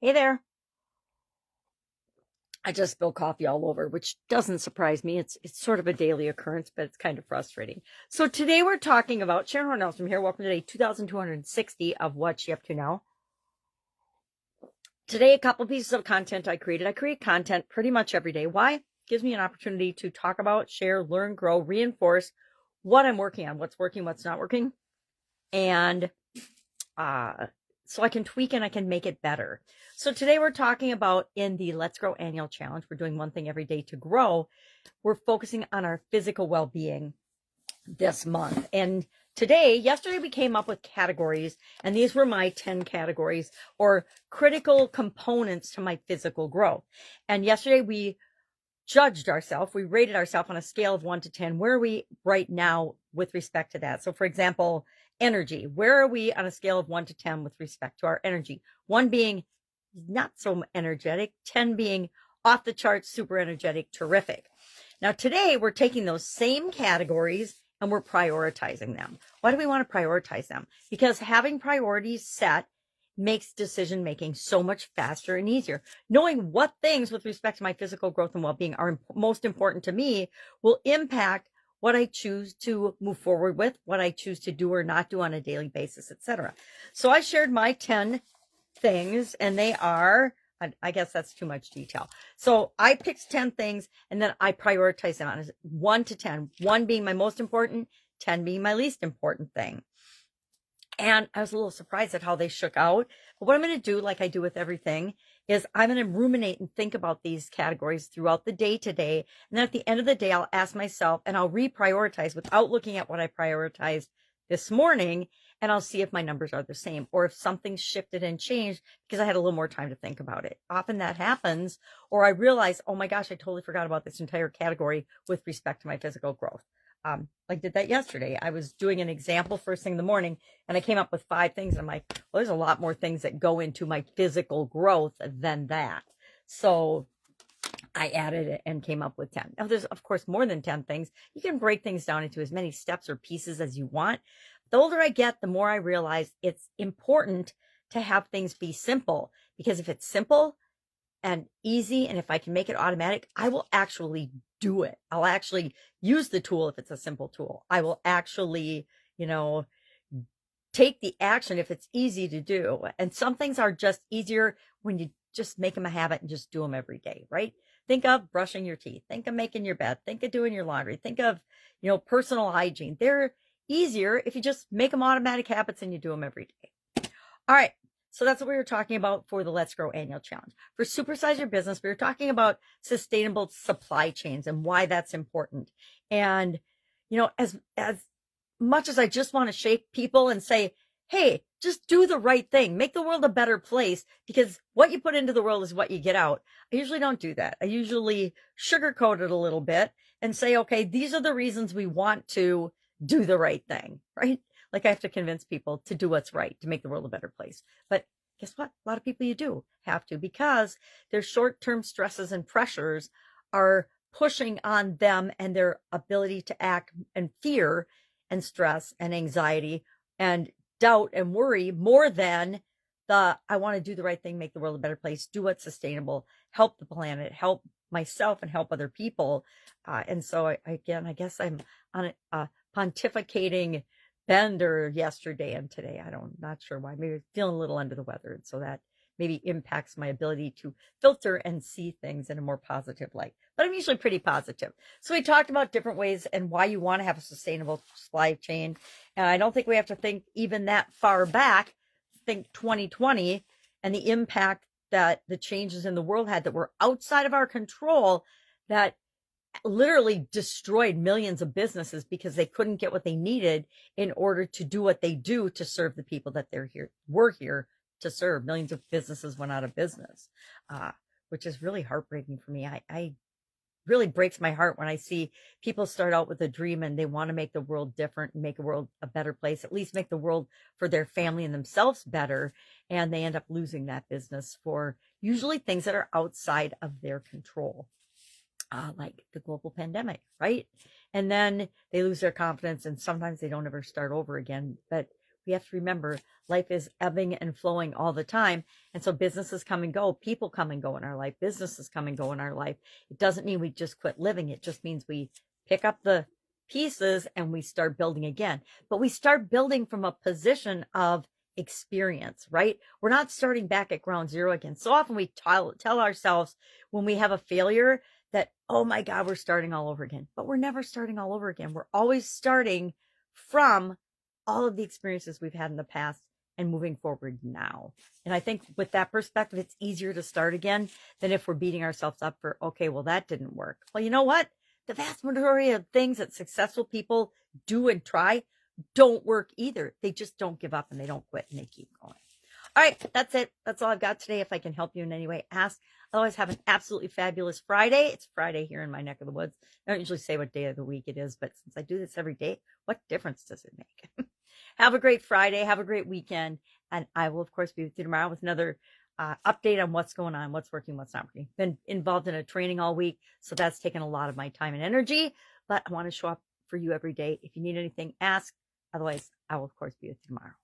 Hey there. I just spilled coffee all over, which doesn't surprise me. It's sort of a daily occurrence, but it's kind of frustrating. So today we're talking about Sharon Horne-Ellstrom here. Welcome to day 2260 of What's She Up To Now. Today, a couple pieces of content I created. I create content pretty much every day. Why? It gives me an opportunity to talk about, share, learn, grow, reinforce what I'm working on, what's working, what's not working. And so I can tweak and I can make it better. So today we're talking about in the Let's Grow annual challenge. We're doing one thing every day to grow. We're focusing on our physical well-being this month. And yesterday we came up with categories, and these were my 10 categories or critical components to my physical growth. And yesterday we judged ourselves, we rated ourselves on a scale of 1 to 10. Where are we right now with respect to that? So for example, energy, where are we on a scale of 1 to 10 with respect to our energy? 1 being not so energetic, 10 being off the charts, super energetic, terrific. Now today we're taking those same categories and we're prioritizing them. Why do we want to prioritize them? Because having priorities set makes decision making so much faster and easier. Knowing what things with respect to my physical growth and well-being are most important to me will impact what I choose to move forward with, what I choose to do or not do on a daily basis, etc. So I shared my 10 things, and they are, I guess that's too much detail. So I picked 10 things and then I prioritize them on 1 to 10, 1 being my most important, 10 being my least important thing. And I was a little surprised at how they shook out. But what I'm going to do, like I do with everything, is I'm going to ruminate and think about these categories throughout the day today. And then at the end of the day, I'll ask myself and I'll reprioritize without looking at what I prioritized this morning. And I'll see if my numbers are the same or if something's shifted and changed because I had a little more time to think about it. Often that happens, or I realize, oh my gosh, I totally forgot about this entire category with respect to my physical growth. I did that yesterday. I was doing an example first thing in the morning and I came up with 5 things. I'm like, well, there's a lot more things that go into my physical growth than that. So I added it and came up with 10. Now there's of course more than 10 things. You can break things down into as many steps or pieces as you want. The older I get, the more I realize it's important to have things be simple, because if it's simple and easy, and if I can make it automatic, I will actually do it. I'll actually use the tool if it's a simple tool. I will actually, take the action if it's easy to do. And some things are just easier when you just make them a habit and just do them every day, right? Think of brushing your teeth. Think of making your bed. Think of doing your laundry. Think of, personal hygiene. They're easier if you just make them automatic habits and you do them every day. All right. So that's what we were talking about for the Let's Grow annual challenge. For Supersize Your Business, we were talking about sustainable supply chains and why that's important. And, as much as I just want to shake people and say, hey, just do the right thing, make the world a better place, because what you put into the world is what you get out. I usually don't do that. I usually sugarcoat it a little bit and say, okay, these are the reasons we want to do the right thing, right? Like I have to convince people to do what's right, to make the world a better place. But guess what? A lot of people you do have to, because their short-term stresses and pressures are pushing on them and their ability to act, and fear and stress and anxiety and doubt and worry more than I want to do the right thing, make the world a better place, do what's sustainable, help the planet, help myself and help other people. And so I guess I'm on a pontificating bender yesterday and today. Not sure why. Maybe feeling a little under the weather. And so that maybe impacts my ability to filter and see things in a more positive light. But I'm usually pretty positive. So we talked about different ways and why you want to have a sustainable supply chain. And I don't think we have to think even that far back. Think 2020 and the impact that the changes in the world had that were outside of our control, that literally destroyed millions of businesses because they couldn't get what they needed in order to do what they do to serve the people that were here to serve. Millions of businesses went out of business, which is really heartbreaking for me. I really breaks my heart when I see people start out with a dream and they want to make the world different and make the world a better place, at least make the world for their family and themselves better. And they end up losing that business for usually things that are outside of their control. Like the global pandemic, right? And then they lose their confidence and sometimes they don't ever start over again. But we have to remember life is ebbing and flowing all the time. And so businesses come and go, people come and go in our life, businesses come and go in our life. It doesn't mean we just quit living. It just means we pick up the pieces and we start building again. But we start building from a position of experience, right? We're not starting back at ground zero again. So often we tell ourselves when we have a failure that, oh my God, we're starting all over again. But we're never starting all over again. We're always starting from all of the experiences we've had in the past and moving forward now. And I think with that perspective, it's easier to start again than if we're beating ourselves up for, okay, well, that didn't work. Well, you know what? The vast majority of things that successful people do and try don't work either. They just don't give up and they don't quit and they keep going. All right, that's it. That's all I've got today. If I can help you in any way, ask. Otherwise, have an absolutely fabulous Friday. It's Friday here in my neck of the woods. I don't usually say what day of the week it is, but since I do this every day, what difference does it make? Have a great Friday. Have a great weekend. And I will, of course, be with you tomorrow with another update on what's going on, what's working, what's not working. Been involved in a training all week, so that's taken a lot of my time and energy, but I want to show up for you every day. If you need anything, ask. Otherwise, I will, of course, be with you tomorrow.